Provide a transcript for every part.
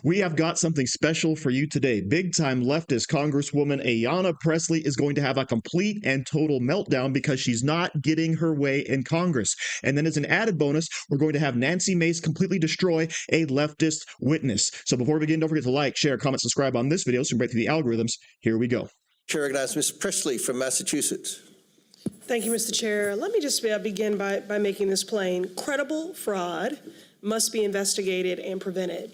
We have got something special for you today. Big-time leftist Congresswoman Ayanna Pressley is going to have a complete and total meltdown because she's not getting her way in Congress. And then as an added bonus, we're going to have Nancy Mace completely destroy a leftist witness. So before we begin, don't forget to like, share, comment, subscribe on this video so we can break through the algorithms. Here we go. Chair recognizes Ms. Pressley from Massachusetts. Thank you, Mr. Chair. Let me just begin by making this plain. Credible fraud must be investigated and prevented.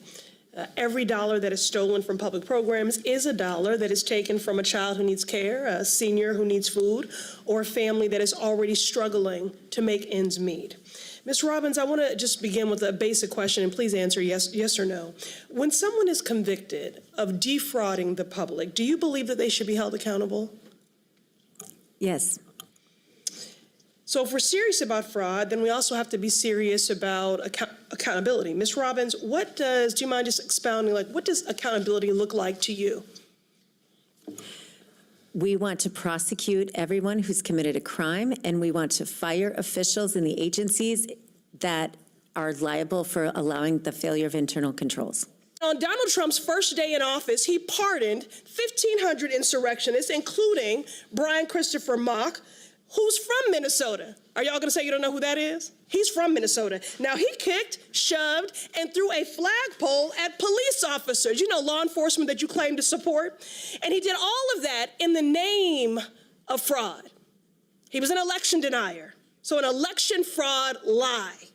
Every dollar that is stolen from public programs is a dollar that is taken from a child who needs care, a senior who needs food, or a family that is already struggling to make ends meet. Ms. Robbins, I want to just begin with a basic question, and please answer yes or no. When someone is convicted of defrauding the public, do you believe that they should be held accountable? Yes. So if we're serious about fraud, then we also have to be serious about accountability. Ms. Robbins, do you mind just expounding, what does accountability look like to you? We want to prosecute everyone who's committed a crime, and we want to fire officials in the agencies that are liable for allowing the failure of internal controls. On Donald Trump's first day in office, he pardoned 1,500 insurrectionists, including Brian Christopher Mock, who's from Minnesota. Are y'all gonna say you don't know who that is? He's from Minnesota. Now, he kicked, shoved, and threw a flagpole at police officers, you know, law enforcement that you claim to support. And he did all of that in the name of fraud. He was an election denier, so an election fraud lie.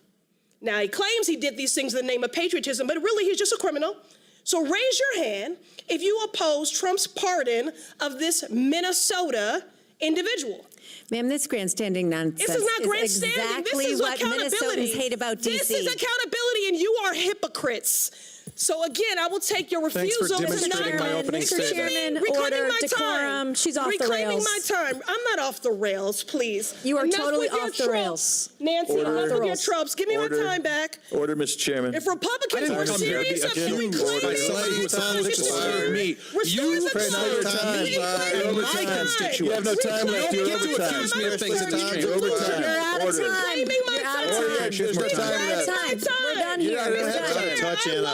Now, he claims he did these things in the name of patriotism, but really he's just a criminal. So raise your hand if you oppose Trump's pardon of this Minnesota individual. Ma'am, this grandstanding nonsense this is not grandstanding. Exactly this is what Minnesotans hate about D.C. This is accountability, and you are hypocrites. So again, I will take your refusal for demonstrating my opening Mr. Chairman, order, decorum. She's off the rails. Reclaiming my time. I'm not off the rails, please. You are Enough totally with your off the rails. Nancy, enough with your tropes. Give me my time back. Order, Mr. Chairman. If Republicans were serious about reclaiming my time, You have no time left. You're overtime. You're out of time. You're out of time. We're done here. Out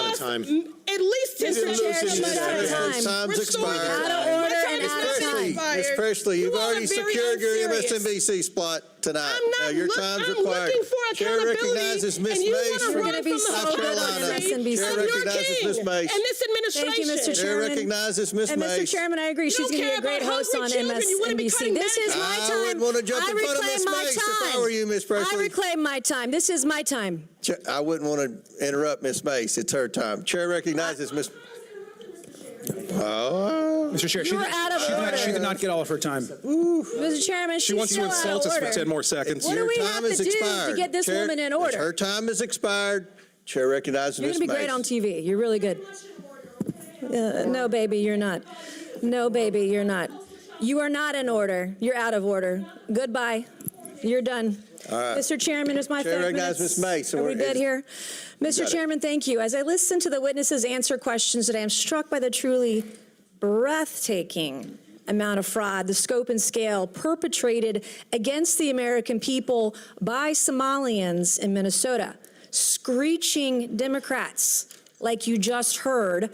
of time. At least 10 Chairman, time's expired. Out of order and out of time. Ms. Pressley, you've already secured your MSNBC spot tonight. Your time's required. Chair recognizes Ms. Mace from South Carolina. Chair recognizes Ms. Mace. And this administration. Thank you, Mr. Chair Chairman. recognizes Ms. And Mace. Mr. Chairman, I agree. She's going to be a great host on MSNBC. This is my time. I wouldn't want to jump in front of Ms. Mace if I were you, Ms. Pressley. I reclaim my time. This is my time. I wouldn't want to interrupt Ms. Mace. It's her time. Chair recognizes Ms. Mr. Chair, she did not get all of her time. Mr. Chairman, She wants to insult us for 10 more seconds. What do we have to do to get this woman in order? Her time is expired. Chair recognizes Ms. Mace. You're going to be great on TV. You're really good. No, baby, you're not. No, baby, you're not. You are not in order. You're out of order. Goodbye. You're done. Mr. Chairman, it's my 5 minutes. Ms. Mace. Are we good here? Mr. Chairman, thank you. As I listen to the witnesses answer questions today, I'm struck by the truly breathtaking amount of fraud, the scope and scale perpetrated against the American people by Somalians in Minnesota, screeching Democrats, like you just heard,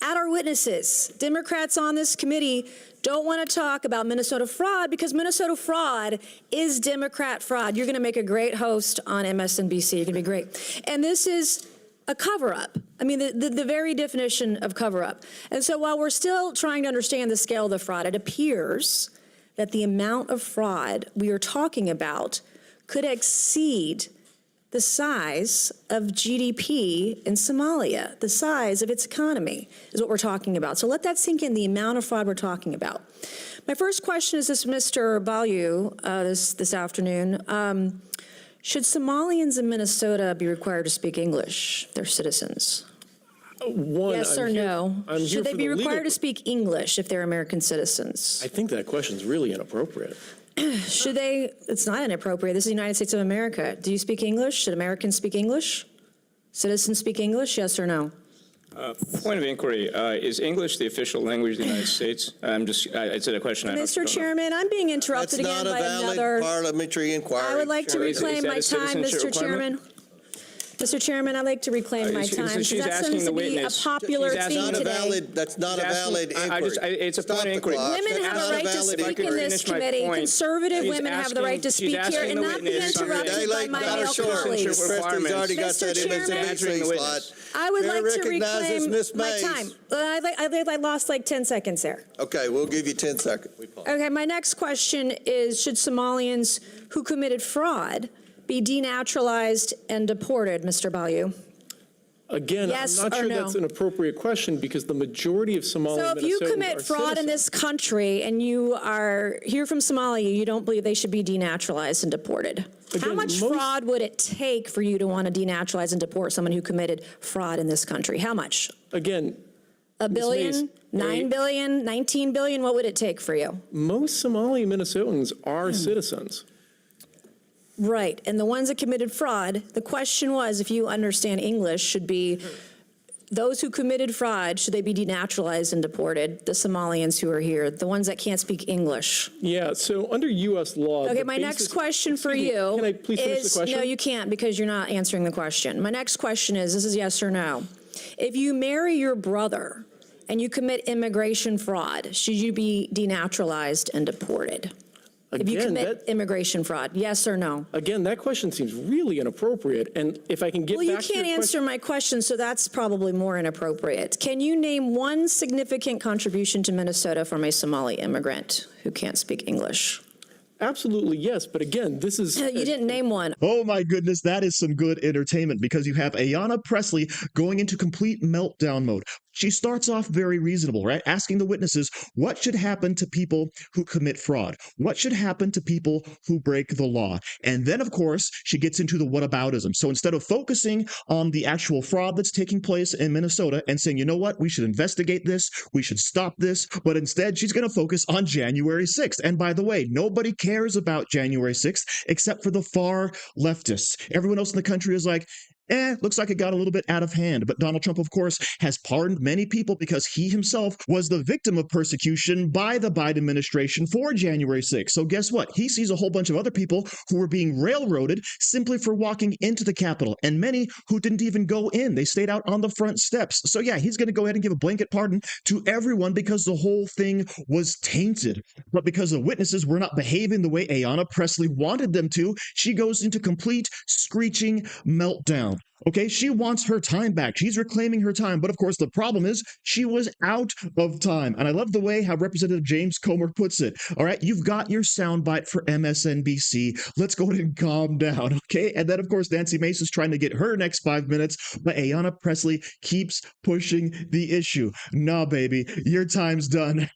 at our witnesses. Democrats on this committee don't want to talk about Minnesota fraud because Minnesota fraud is Democrat fraud. You're going to make a great host on MSNBC. You're going to be great. And this is a cover-up. I mean, the very definition of cover-up. And so while we're still trying to understand the scale of the fraud, it appears that the amount of fraud we are talking about could exceed the size of GDP in Somalia, the size of its economy is what we're talking about. So let that sink in, the amount of fraud we're talking about. My first question is this, Mr. Balyu, this afternoon. Should Somalians in Minnesota be required to speak English, their citizens? Yes or no? Should they be required to speak English if they're American citizens? I think that question is really inappropriate. Should they? It's not inappropriate. This is the United States of America. Do you speak English? Should Americans speak English? Citizens speak English? Yes or no? Point of inquiry, is English the official language of the United States? It's a question I don't know. Mr. Chairman, I'm being interrupted again by another. Parliamentary inquiry. I would like to reclaim my time, Mr. Chairman. Mr. Chairman, I'd like to reclaim my so time. she's that asking seems the to be witness. a popular She's asking- theme today. That's not a valid inquiry. It's a Stop point of the inquiry. clock. Women That's have not a right to valid speak inquiry. in this Finish my committee. point. Conservative She's women have the right to asking- speak she's here asking and the not be witness- interrupted by my male colleagues. Presley's already got Mr. that Chairman, MSNBC slot. I would Chair like to recognizes reclaim Ms. my Mace. time. I lost like 10 seconds there. Okay, we'll give you 10 seconds. Okay, my next question is, should Somalians who committed fraud be denaturalized and deported, Mr. Bayou? Again, Yes I'm not or sure no? that's an appropriate question because the majority of Somali So if you Minnesotans commit are fraud in citizens. this country and you are here from Somalia, you don't believe they should be denaturalized and deported? How Again, much most- fraud would it take for you to want to denaturalize and deport someone who committed fraud in this country? How much? Again, A billion? Mace, 9 billion? 19 billion? What would it take for you? most Somali Minnesotans are citizens. Right, and the ones that committed fraud, the question was, if you understand English, should be those who committed fraud, should they be denaturalized and deported? The Somalians who are here, the ones that can't speak English. Yeah, so under U.S. law. Okay, the my next basis- question for Excuse me, you Can I please finish the is, question? no, you can't because you're not answering the question. My next question is, this is yes or no. If you marry your brother and you commit immigration fraud, should you be denaturalized and deported? If you Again, commit immigration fraud, yes or no? Again, that question seems really inappropriate, and if I can get Well, you back to your can't answer question. my question, so that's probably more inappropriate. Can you name one significant contribution to Minnesota from a Somali immigrant who can't speak English? Absolutely, yes, but again, this is. You didn't name one. Oh my goodness, that is some good entertainment because you have Ayanna Pressley going into complete meltdown mode. She starts off very reasonable, right? Asking the witnesses, what should happen to people who commit fraud? What should happen to people who break the law? And then, of course, she gets into the whataboutism. So instead of focusing on the actual fraud that's taking place in Minnesota and saying, you know what, we should investigate this, we should stop this, but instead she's going to focus on January 6th. And by the way, nobody cares about January 6th except for the far leftists. Everyone else in the country is like, looks like it got a little bit out of hand. But Donald Trump, of course, has pardoned many people because he himself was the victim of persecution by the Biden administration for January 6th. So guess what? He sees a whole bunch of other people who were being railroaded simply for walking into the Capitol, and many who didn't even go in. They stayed out on the front steps. So yeah, he's going to go ahead and give a blanket pardon to everyone because the whole thing was tainted. But because the witnesses were not behaving the way Ayanna Pressley wanted them to, she goes into complete screeching meltdown. Okay, she wants her time back. She's reclaiming her time. But of course, the problem is she was out of time. And I love the way how Representative James Comer puts it. All right, you've got your soundbite for MSNBC. Let's go ahead and calm down. Okay. And then, of course, Nancy Mace is trying to get her next 5 minutes. But Ayanna Pressley keeps pushing the issue. Nah, baby, your time's done.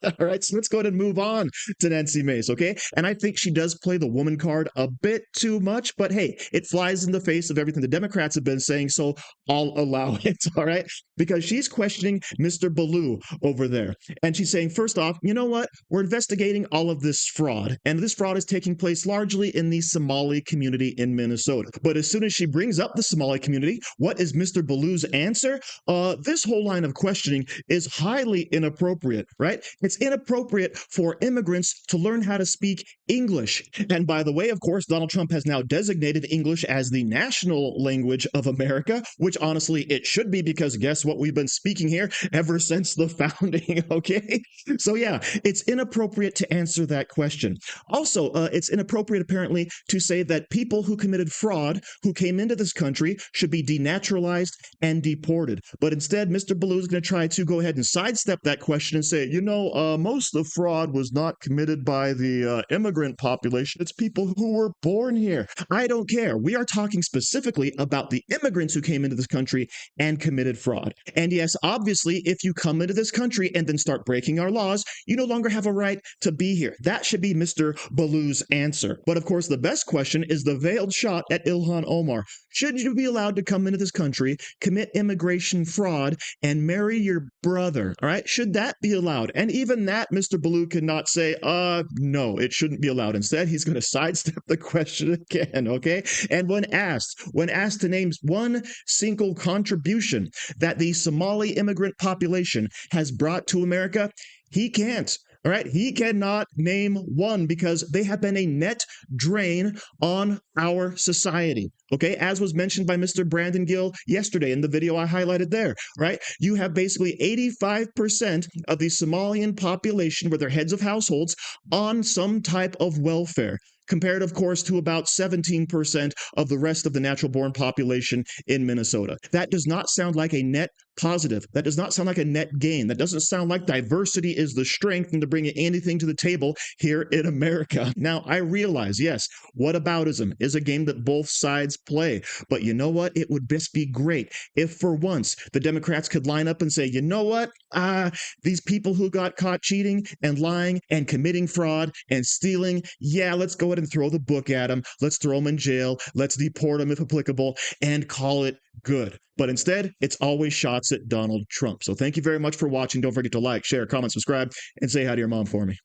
All right, so let's go ahead and move on to Nancy Mace, okay? And I think she does play the woman card a bit too much, but hey, it flies in the face of everything the Democrats have been saying, so I'll allow it, all right? Because she's questioning Mr. Baloo over there. And she's saying, first off, you know what? We're investigating all of this fraud, and this fraud is taking place largely in the Somali community in Minnesota. But as soon as she brings up the Somali community, what is Mr. Baloo's answer? This whole line of questioning is highly inappropriate, right? It's inappropriate for immigrants to learn how to speak English. And by the way, of course, Donald Trump has now designated English as the national language of America, which honestly it should be because guess what? We've been speaking here ever since the founding, okay? So yeah, it's inappropriate to answer that question. Also, it's inappropriate apparently to say that people who committed fraud, who came into this country, should be denaturalized and deported. But instead, Mr. Baloo is going to try to go ahead and sidestep that question and say, you know, most of the fraud was not committed by the immigrant population. It's people who were born here. I don't care. We are talking specifically about the immigrants who came into this country and committed fraud. And yes, obviously, if you come into this country and then start breaking our laws, you no longer have a right to be here. That should be Mr. Baloo's answer. But of course, the best question is the veiled shot at Ilhan Omar. Should you be allowed to come into this country, commit immigration fraud, and marry your brother? All right, should that be allowed? And even that, Mr. Baloo cannot say, no, it shouldn't be allowed. Instead, he's going to sidestep the question again, okay? And when asked to name one single contribution that the Somali immigrant population has brought to America, he can't. All right. He cannot name one because they have been a net drain on our society. Okay. As was mentioned by Mr. Brandon Gill yesterday in the video I highlighted there, right? You have basically 85% of the Somalian population with their heads of households on some type of welfare, compared, of course, to about 17% of the rest of the natural-born population in Minnesota. That does not sound like a net positive. That does not sound like a net gain. That doesn't sound like diversity is the strength and to bring anything to the table here in America. Now, I realize, yes, whataboutism is a game that both sides play. But you know what? It would just be great if for once the Democrats could line up and say, you know what? These people who got caught cheating and lying and committing fraud and stealing, yeah, let's go ahead and throw the book at them. Let's throw them in jail. Let's deport them if applicable and call it good. But instead, it's always shots at Donald Trump. So thank you very much for watching. Don't forget to like, share, comment, subscribe, and say hi to your mom for me.